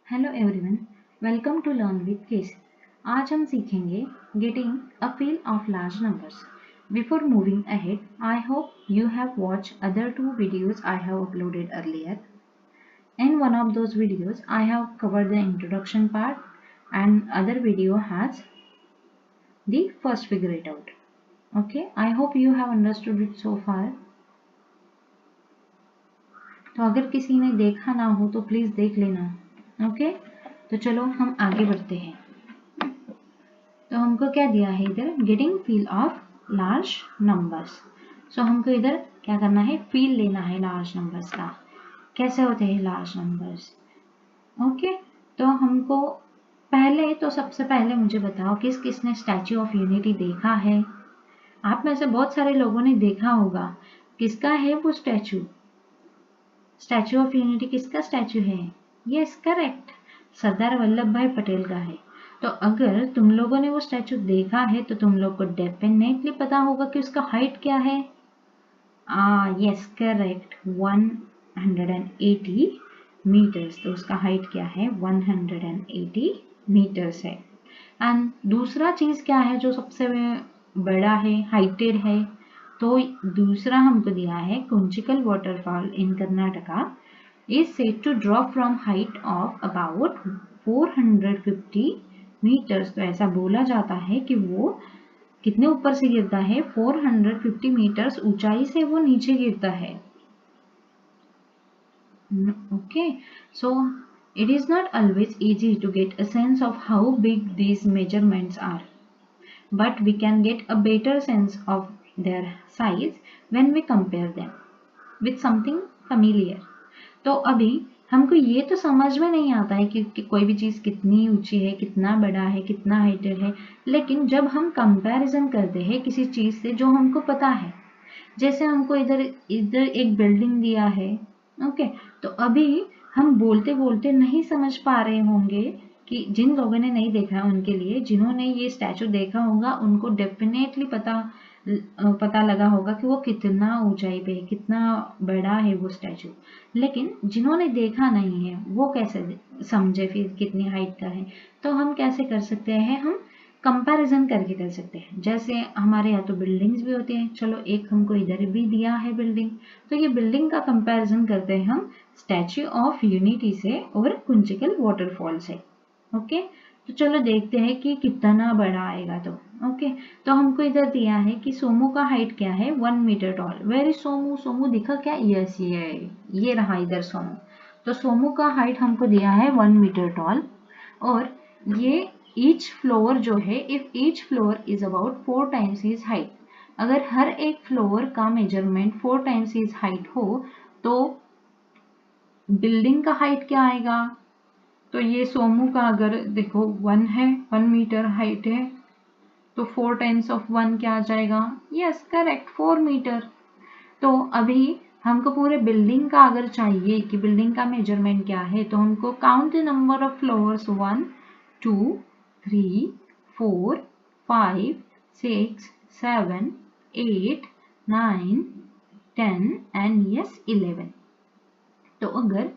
Hello everyone, welcome to learn with किस। आज हम सीखेंगे getting a feel of large numbers. Before moving ahead, I hope you have watched other two videos I have uploaded earlier. In one of those videos, I have covered the introduction part and other video has the first figure it out. Okay, I hope you have understood it so far. तो अगर किसी ने देखा ना हो तो please देख लेना। ओके, तो चलो हम आगे बढ़ते हैं। तो हमको क्या दिया है इधर, getting feel of large numbers. So हमको इधर क्या करना है, फील लेना है लार्ज नंबर्स का। कैसे होते हैं लार्ज नंबर्स? ओके, तो हमको सबसे पहले मुझे बताओ किस किसने स्टैच्यू ऑफ यूनिटी देखा है। आप में से बहुत सारे लोगों ने देखा होगा। किसका है वो स्टैच्यू? स्टैच्यू ऑफ यूनिटी किसका स्टैच्यू है? यस करेक्ट, सरदार वल्लभ भाई पटेल का है। तो अगर तुम लोगों ने वो स्टैचू देखा है तो तुम लोग को डेफिनेटली पता होगा कि उसका हाइट क्या है। Yes correct, 180 meters. तो उसका हाइट क्या है? 180 मीटर्स है। एंड दूसरा चीज क्या है जो सबसे बड़ा है, हाइटेड है? तो दूसरा हमको दिया है Kunchikal waterfall in Karnataka is said to drop from height of about 450 meters. तो ऐसा बोला जाता है कि वो कितने ऊपर से गिरता है? 450 मीटर्स ऊंचाई से वो नीचे गिरता है। Okay, so it is not always easy to get a sense of how big these measurements are, but we can get a better sense of their size when we compare them with something familiar. तो अभी हमको ये तो समझ में नहीं आता है कि कोई भी चीज़ कितनी ऊंची है, कितना बड़ा है, कितना हाइटेड है, लेकिन जब हम कंपैरिजन करते हैं किसी चीज़ से जो हमको पता है, जैसे हमको इधर इधर एक बिल्डिंग दिया है। ओके, तो अभी हम बोलते बोलते नहीं समझ पा रहे होंगे कि जिन लोगों ने नहीं देखा है उनके लिए, जिन्होंने ये स्टैचू देखा होगा उनको डेफिनेटली पता लगा होगा कि वो कितना ऊंचाई पे है, कितना बड़ा है वो स्टैचू। लेकिन जिन्होंने देखा नहीं है वो कैसे समझे फिर कितनी हाइट का है? तो हम कैसे कर सकते हैं, हम कंपैरिजन करके कर सकते हैं। जैसे हमारे यहाँ तो बिल्डिंग्स भी होती हैं, चलो एक हमको इधर भी दिया है बिल्डिंग, तो ये बिल्डिंग का कंपैरिजन करते हैं हम स्टैच्यू ऑफ यूनिटी से और कुंचिकल वाटरफॉल से। ओके, तो चलो देखते हैं कि कितना बड़ा आएगा। तो ओके, तो हमको इधर दिया है कि सोमू का हाइट क्या है? 1 meter tall. Where is Somu? Somu दिखा क्या? यस, ये रहा इधर सोमू। तो सोमू का हाइट हमको दिया है 1 मीटर टॉल, और ये ईच फ्लोर जो है, if each floor is about 4 times his height, अगर हर एक फ्लोर का मेजरमेंट 4 टाइम्स हिज हाइट हो तो बिल्डिंग का हाइट क्या आएगा? तो ये सोमू का अगर देखो 1 है, 1 मीटर हाइट है, तो 4 टाइम्स ऑफ 1 क्या आ जाएगा? Yes correct, 4 meter. तो अभी हमको पूरे बिल्डिंग का अगर चाहिए कि बिल्डिंग का मेजरमेंट क्या है, तो हमको count the number of floors 1 2 3 4 5 6 7 8 9 10 and yes 11। तो अगर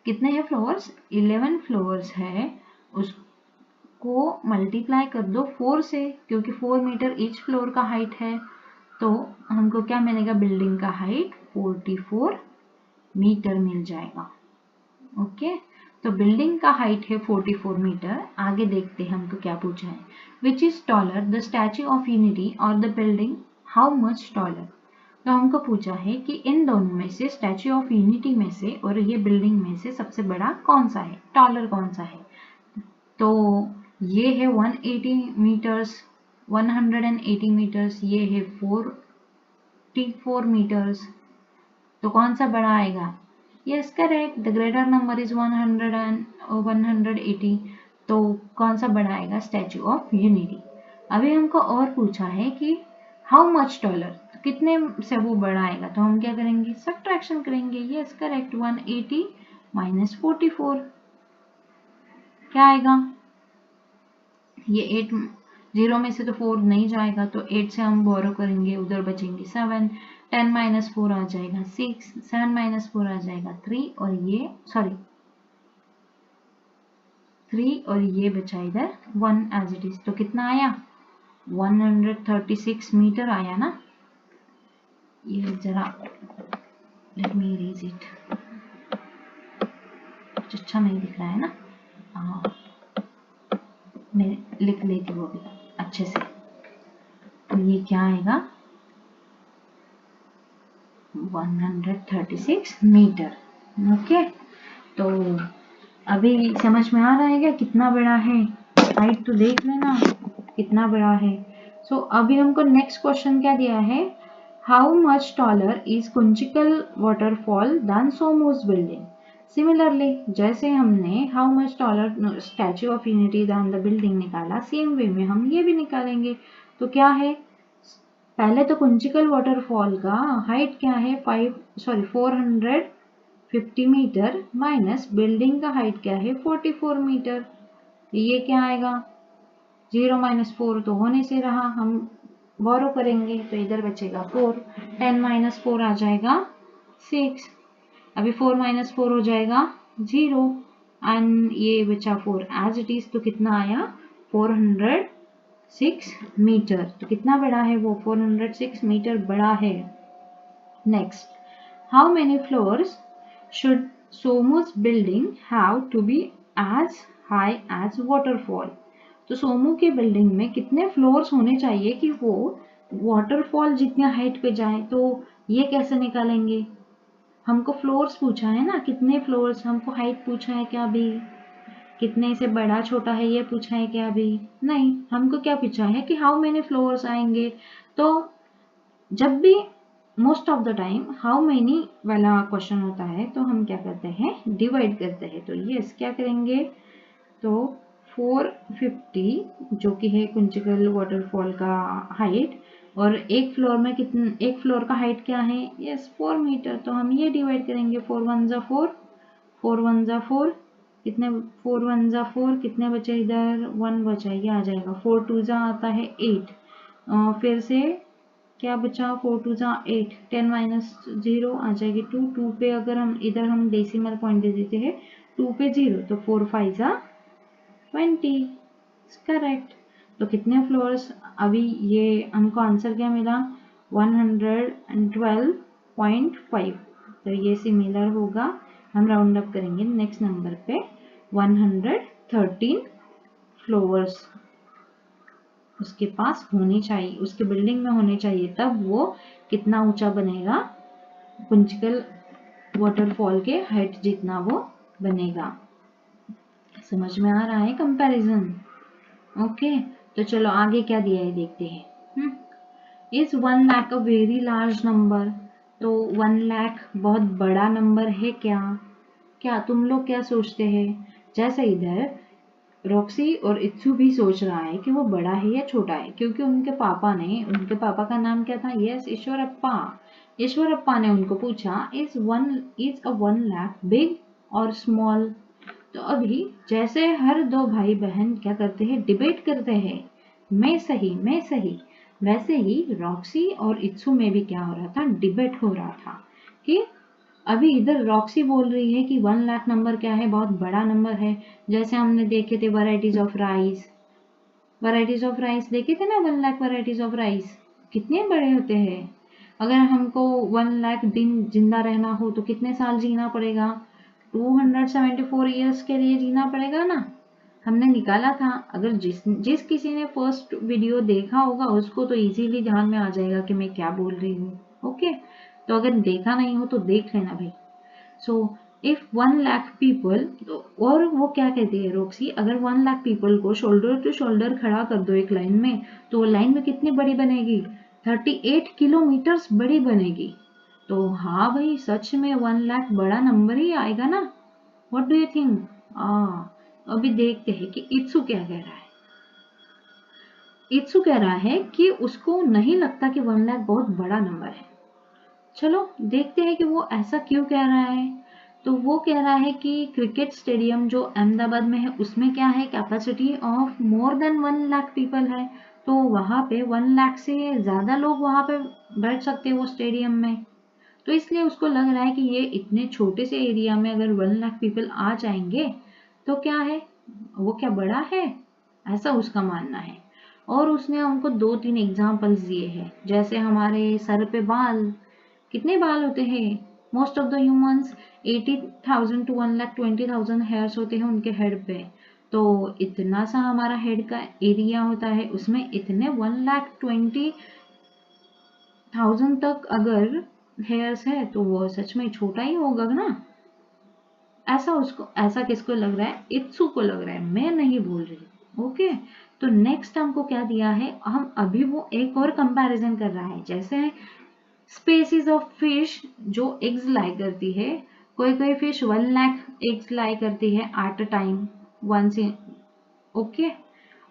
कितने हैं फ्लोर्स? 11 फ्लोर्स है, उसको मल्टीप्लाई कर दो 4 से, क्योंकि 4 मीटर ईच फ्लोर का हाइट है। तो हमको क्या मिलेगा? बिल्डिंग का हाइट 44 मीटर मिल जाएगा। ओके, तो बिल्डिंग का हाइट है 44 मीटर। आगे देखते हैं हमको क्या पूछा है। Which is taller, the Statue of Unity और the building? How much taller? तो हमको पूछा है कि इन दोनों में से, स्टैच्यू ऑफ यूनिटी में से और ये बिल्डिंग में से सबसे बड़ा कौन सा है, टॉलर कौन सा है? तो ये है 180 मीटर्स, 180 मीटर्स, ये है 44 मीटर्स। तो कौन सा बड़ा आएगा? Yes correct, the greater number is 180। तो कौन सा बड़ा आएगा? Statue of unity. अभी हमको और पूछा है कि हाउ मच टॉलर, कितने से वो बड़ा आएगा? तो हम क्या करेंगे? सब्ट्रैक्शन करेंगे। यस करेक्ट, 180 माइनस 44 क्या आएगा? ये 8, 0 में से तो 4 नहीं जाएगा, तो 8 से हम बोरो करेंगे, उधर बचेंगे 7, 10 माइनस 4 आ जाएगा 6, 7 माइनस 4 आ जाएगा 3, और ये सॉरी 3 और ये बचा इधर 1 एज इट इज। तो कितना आया? 136 मीटर आया ना। ये जरा लेट मी इरेज इट, कुछ अच्छा नहीं दिख रहा है ना। हाँ, मैं लिख लेती वो भी अच्छे से। तो ये क्या आएगा? 136 मीटर। ओके, तो अभी समझ में आ रहा है क्या कितना बड़ा है? हाइट तो देख लेना कितना बड़ा है। सो अभी हमको नेक्स्ट क्वेश्चन क्या दिया है? How much taller is Kunchikal waterfall than सोमोस बिल्डिंग? सिमिलरली जैसे हमने how much taller Statue of Unity than the building निकाला, सेम वे में हम ये भी निकालेंगे। तो क्या है? पहले तो कुंचिकल वाटरफॉल का हाइट क्या है? 450 मीटर माइनस बिल्डिंग का हाइट क्या है? 44 मीटर। ये क्या आएगा? 0 माइनस 4 तो होने से रहा, हम बोरो करेंगे तो इधर बचेगा 4। 10 माइनस 4 आ जाएगा 6। अभी 4 माइनस 4 हो जाएगा 0 एंड ये बचा 4 एज इट इज। तो कितना आया? 406 मीटर। तो कितना बड़ा है वो? 406 मीटर बड़ा है। Next, how many floors should सोमोस building have to be as high as waterfall? तो सोमो के बिल्डिंग में कितने फ्लोर्स होने चाहिए कि वो वाटरफॉल जितने हाइट पे जाए? तो ये कैसे निकालेंगे? हमको फ्लोर्स पूछा है ना, कितने फ्लोर्स। हमको हाइट पूछा है क्या अभी? कितने से बड़ा छोटा है ये पूछा है क्या अभी? नहीं, हमको क्या पूछा है कि हाउ मेनी फ्लोर्स आएंगे। तो जब भी most of the time how many वाला क्वेश्चन होता है तो हम क्या करते हैं? डिवाइड करते हैं। तो यस, क्या करेंगे? तो 450 जो कि है कुंचिकल वाटरफॉल का हाइट, और एक फ्लोर में कितना, एक फ्लोर का हाइट क्या है? Yes 4 meter. तो हम ये डिवाइड करेंगे। 4 1 जा 4, 4 1 जा 4, कितने? 4 1 जा 4, कितने बचे इधर? 1 बचा, ये आ जाएगा। 4 2 जा आता है 8, फिर से क्या बचा? 4 2 जा 8, 10 माइनस 0 आ जाएगी 2। 2 पे अगर हम इधर हम डेसिमल पॉइंट दे देते हैं 2 पे 0, तो 4 5 जा 20, करेक्ट। तो कितने फ्लोर्स? अभी ये हमको आंसर क्या मिला? 112.5। तो ये सिमिलर होगा, हम राउंड अप करेंगे नेक्स्ट नंबर पे। 113 फ्लोर्स उसके पास होनी चाहिए, उसके बिल्डिंग में होने चाहिए, तब वो कितना ऊंचा बनेगा? कुंचिकल वाटरफॉल के हाइट जितना वो बनेगा। समझ में आ रहा है कंपैरिजन? ओके, तो चलो आगे क्या दिया है देखते हैं। Is 1 lakh a very large number? तो 1 लाख बहुत बड़ा नंबर है क्या? क्या तुम लोग क्या सोचते हैं? जैसे इधर रॉक्सी और इत्सु भी सोच रहा है कि वो बड़ा है या छोटा है, क्योंकि उनके पापा का नाम क्या था? यस, ईश्वरप्पा। ईश्वरप्पा ने उनको पूछा इज अ 1 लाख बिग और स्मॉल? तो अभी जैसे हर दो भाई बहन क्या करते हैं? डिबेट करते हैं, मैं सही मैं सही, वैसे ही रॉक्सी और इत्सु में भी क्या हो रहा था? डिबेट हो रहा था कि अभी इधर रॉक्सी बोल रही है कि 1 लाख नंबर क्या है? बहुत बड़ा नंबर है। जैसे हमने देखे थे वैरायटीज ऑफ राइस, देखे थे ना? 1 लाख वैरायटीज ऑफ राइस कितने बड़े होते हैं। अगर हमको 1 लाख दिन जिंदा रहना हो तो कितने साल जीना पड़ेगा? 274 ईयर्स के लिए जीना पड़ेगा ना। हमने निकाला था। अगर जिस किसी ने फर्स्ट वीडियो देखा होगा उसको तो इजीली ध्यान में आ जाएगा कि मैं क्या बोल रही हूँ। ओके, तो अगर देखा नहीं हो तो देख लेना भाई। सो इफ 1 लाख पीपल, और वो क्या कहती है रॉक्सी, अगर 1 लाख पीपल को शोल्डर टू शोल्डर खड़ा कर दो एक लाइन में, तो वो लाइन में कितनी बड़ी बनेगी? 38 किलोमीटर्स बड़ी बनेगी। तो हाँ भाई, सच में 1 लाख बड़ा नंबर ही आएगा ना। What do you think? अभी देखते हैं कि इत्सु क्या कह रहा है। इत्सु कह रहा है कि उसको नहीं लगता कि 1 लाख बहुत बड़ा नंबर है। चलो देखते हैं कि वो ऐसा क्यों कह रहा है। तो वो कह रहा है कि क्रिकेट स्टेडियम जो अहमदाबाद में है उसमें क्या है? Capacity of more than 1 lakh people है। तो वहां पे 1 लाख से ज्यादा लोग वहां पे बैठ सकते हैं वो स्टेडियम में। तो इसलिए उसको लग रहा है कि ये इतने छोटे से एरिया में अगर 1 लाख पीपल आ जाएंगे तो क्या है वो क्या बड़ा है, ऐसा उसका मानना है। और उसने हमको 2-3 एग्जाम्पल्स दिए हैं, जैसे हमारे सर पे बाल, कितने बाल होते हैं, most of the humans 80,000 to 1,20,000 hairs होते हैं उनके हेड पे। तो इतना सा हमारा हेड का एरिया होता है, उसमें इतने 1,20,000 तक अगर हेयर्स है तो वो सच में छोटा ही होगा ना। ऐसा उसको, ऐसा किसको लग रहा है, इत्सु को लग रहा है, मैं नहीं बोल रही। ओके, तो नेक्स्ट हमको क्या दिया है, हम अभी वो एक और कंपैरिजन कर रहा है, जैसे स्पेसीज ऑफ फिश जो एग्स लाई करती है। कोई कोई फिश 1 लाख एग्स लाई करती है एट अ टाइम, वन से। ओके,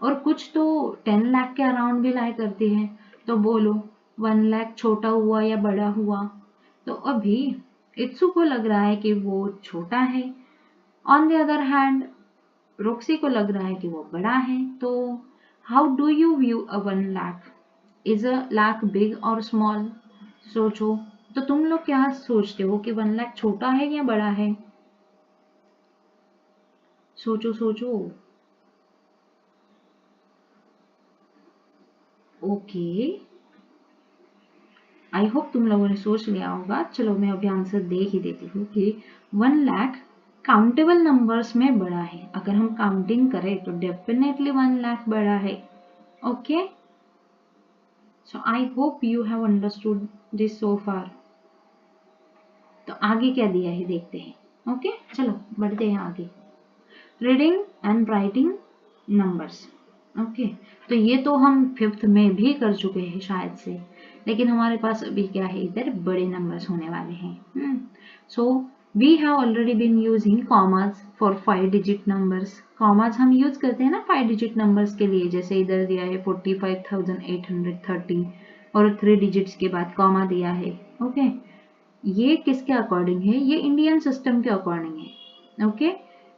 और कुछ तो 10 लाख के अराउंड भी लाई करती है। तो बोलो 1 लाख छोटा हुआ या बड़ा हुआ। तो अभी इत्सु को लग रहा है कि वो छोटा है, on the other hand Roxy को लग रहा है कि वो बड़ा है। तो how do you view a 1 lakh, is a lakh big और स्मॉल? सोचो, तो तुम लोग क्या सोचते हो कि 1 लाख छोटा है या बड़ा है? सोचो सोचो। ओके, आई होप तुम लोगों ने सोच लिया होगा। चलो मैं अभी आंसर दे ही देती हूँ कि 1 लाख काउंटेबल नंबर्स में बड़ा है। अगर हम काउंटिंग करें तो डेफिनेटली 1 लाख बड़ा है। Okay, so I hope you have understood this so far. तो आगे क्या दिया है देखते हैं। ओके, चलो बढ़ते हैं आगे। Reading and writing numbers. Okay, तो ये तो हम 5th में भी कर चुके हैं शायद से, लेकिन हमारे पास अभी क्या है, इधर बड़े नंबर्स होने वाले हैं। So we have already been using commas for 5 digit numbers. Commas हम यूज करते हैं ना 5 डिजिट नंबर्स के लिए, जैसे इधर दिया है 45,830 और 3 डिजिट्स के बाद कॉमा दिया है। ओके, ये किसके अकॉर्डिंग है, ये इंडियन सिस्टम के अकॉर्डिंग है। Okay,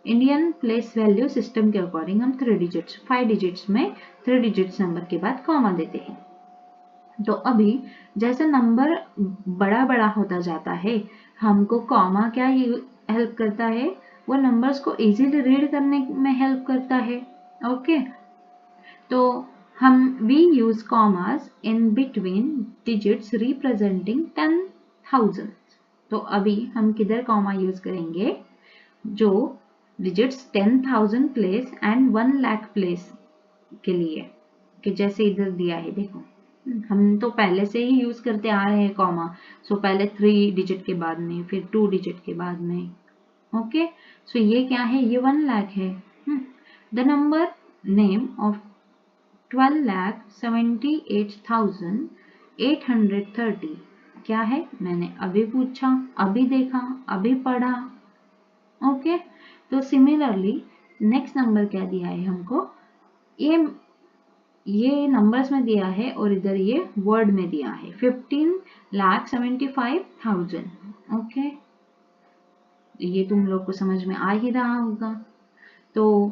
Indian place value system के अकॉर्डिंग हम 3 डिजिट्स, 5 डिजिट्स में 3 डिजिट्स नंबर के बाद कॉमा देते हैं। तो अभी जैसे नंबर बड़ा बड़ा होता जाता है, हमको कॉमा क्या हेल्प करता है, वो नंबर्स को इजीली रीड करने में हेल्प करता है। ओके, तो हम we use commas in between digits representing 10,000। तो अभी हम किधर कॉमा यूज करेंगे, जो digits 10,000 place and 1 lakh place के लिए, कि जैसे इधर दिया है देखो, हम तो पहले से ही यूज करते आ रहे हैं कॉमा। सो पहले 3 डिजिट के बाद में, फिर 2 डिजिट के बाद में। ओके, सो ये क्या है, ये 1 लाख है। द नंबर नेम ऑफ 12,78,830 क्या है, मैंने अभी पूछा, अभी देखा, अभी पढ़ा। ओके, तो सिमिलरली नेक्स्ट नंबर क्या दिया है हमको, ये नंबर्स में दिया है और इधर ये वर्ड में दिया है 15,75,000। ओके, ये तुम लोग को समझ में आ ही रहा होगा। तो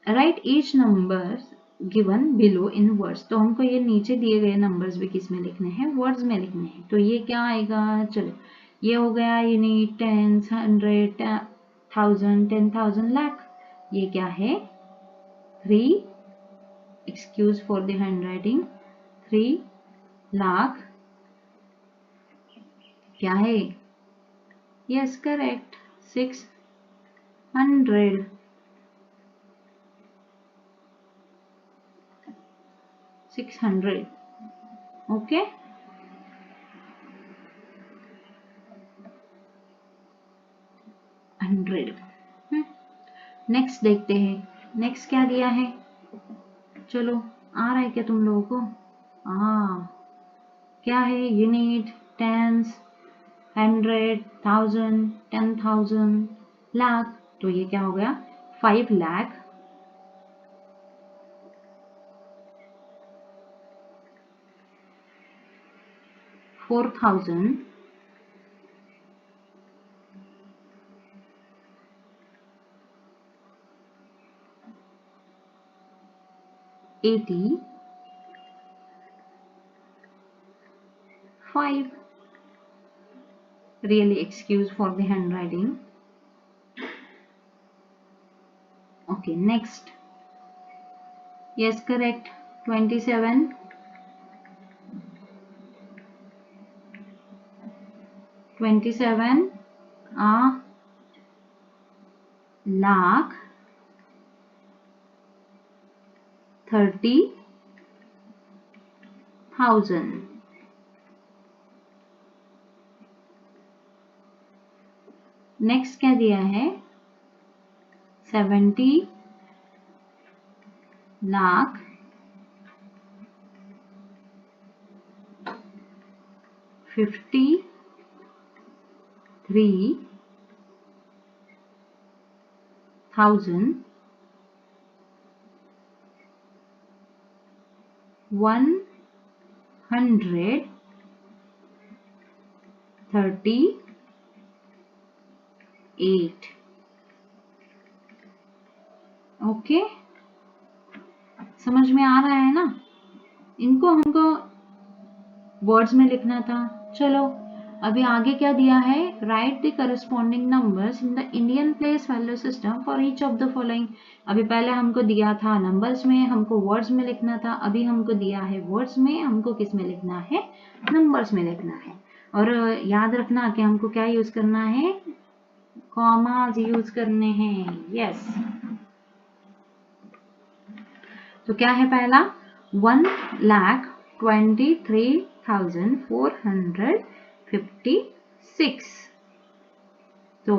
right each number given below in words. तो हमको ये नीचे दिए गए नंबर्स भी किस में लिखने हैं, वर्ड्स में लिखने हैं। तो ये क्या आएगा, चलो ये हो गया यूनिट, टेंस, 100, 1000, 10,000, लाख। ये क्या है, 3, excuse for the hand writing, 3 lakh क्या है, यस करेक्ट, 600, 600। ओके, 100। नेक्स्ट देखते हैं, नेक्स्ट क्या दिया है। चलो, आ रहा है क्या तुम लोगों को? हाँ, क्या है, यूनिट, टेंस, 100, 1000, 10,000, लाख। तो ये क्या हो गया, 5 lakh 4,000 85। Really excuse for the handwriting. Okay, next. Yes, correct. 27. 27 lakh 30,000. Next क्या दिया है? 70 लाख 53,138. ओके, समझ में आ रहा है ना? इनको हमको वर्ड्स में लिखना था। चलो अभी आगे क्या दिया है? Right the corresponding numbers in the Indian place value system for each of the following. अभी पहले हमको दिया था नंबर्स में, हमको वर्ड्स में लिखना था। अभी हमको दिया है वर्ड्स में, हमको किस में लिखना है? नंबर्स में लिखना है। और याद रखना कि हमको क्या यूज करना है? कॉमास यूज करने हैं। यस, तो क्या है पहला? 1,23,456. तो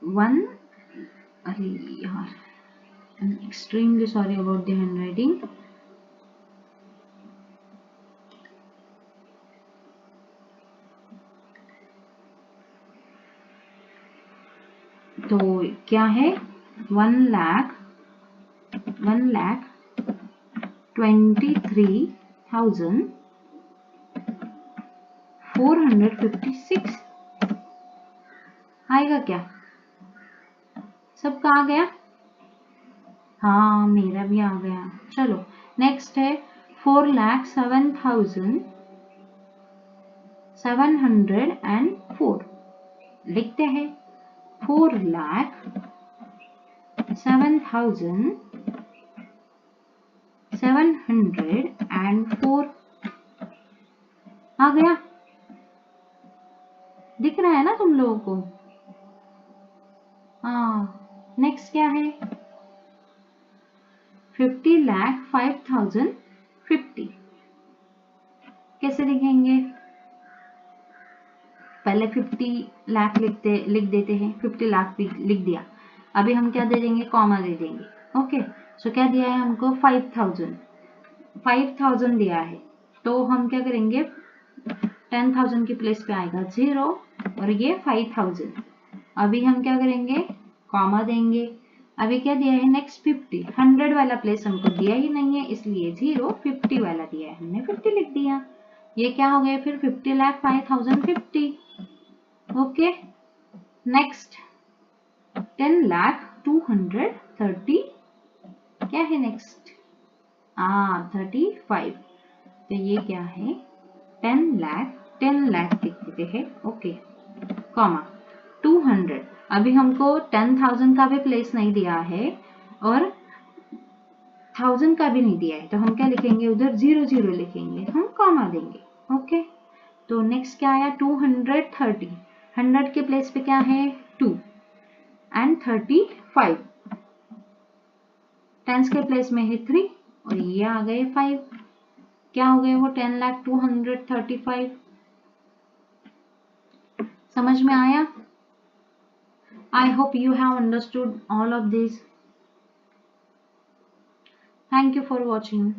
1, अरे यार, I'm extremely sorry about the handwriting. तो क्या है? 1,23,456 आएगा क्या? सबका आ गया? हाँ, मेरा भी आ गया। चलो नेक्स्ट है 4,07,704. लिखते हैं 4,07,704. आ गया? दिख रहा है ना तुम लोगों को? हाँ, नेक्स्ट क्या है? 50,05,050. कैसे लिखेंगे? पहले 50 लाख लिख देते हैं। 50 लाख भी लिख दिया। अभी हम क्या दे देंगे? कॉमा दे देंगे। ओके, सो क्या दिया है हमको? 5,000 दिया है। तो हम क्या करेंगे? 10,000 की प्लेस पे आएगा 0 और ये 5,000। अभी हम क्या करेंगे? कॉमा देंगे। अभी क्या दिया है? नेक्स्ट 50। 100 वाला प्लेस हमको दिया ही नहीं है, इसलिए 0, 50 वाला दिया है, हमने 50 लिख दिया। ये क्या हो गया फिर? 50,05,050. Okay, next 10,02,30. क्या है नेक्स्ट? 35. तो ये क्या है? 10 लाख लिख देते हैं। Okay, comma 200. अभी हमको 10,000 का भी प्लेस नहीं दिया है और 1000 का भी नहीं दिया है, तो हम क्या लिखेंगे? उधर 00 लिखेंगे, हम कॉमा देंगे। ओके, तो नेक्स्ट क्या आया? 230. 100 के प्लेस पे क्या है? 2 एंड 35. टेंस के प्लेस में है 3 और ये आ गए 5. क्या हो गए वो? 10,02,35. समझ में आया? I hope you have understood all of this. Thank you for watching.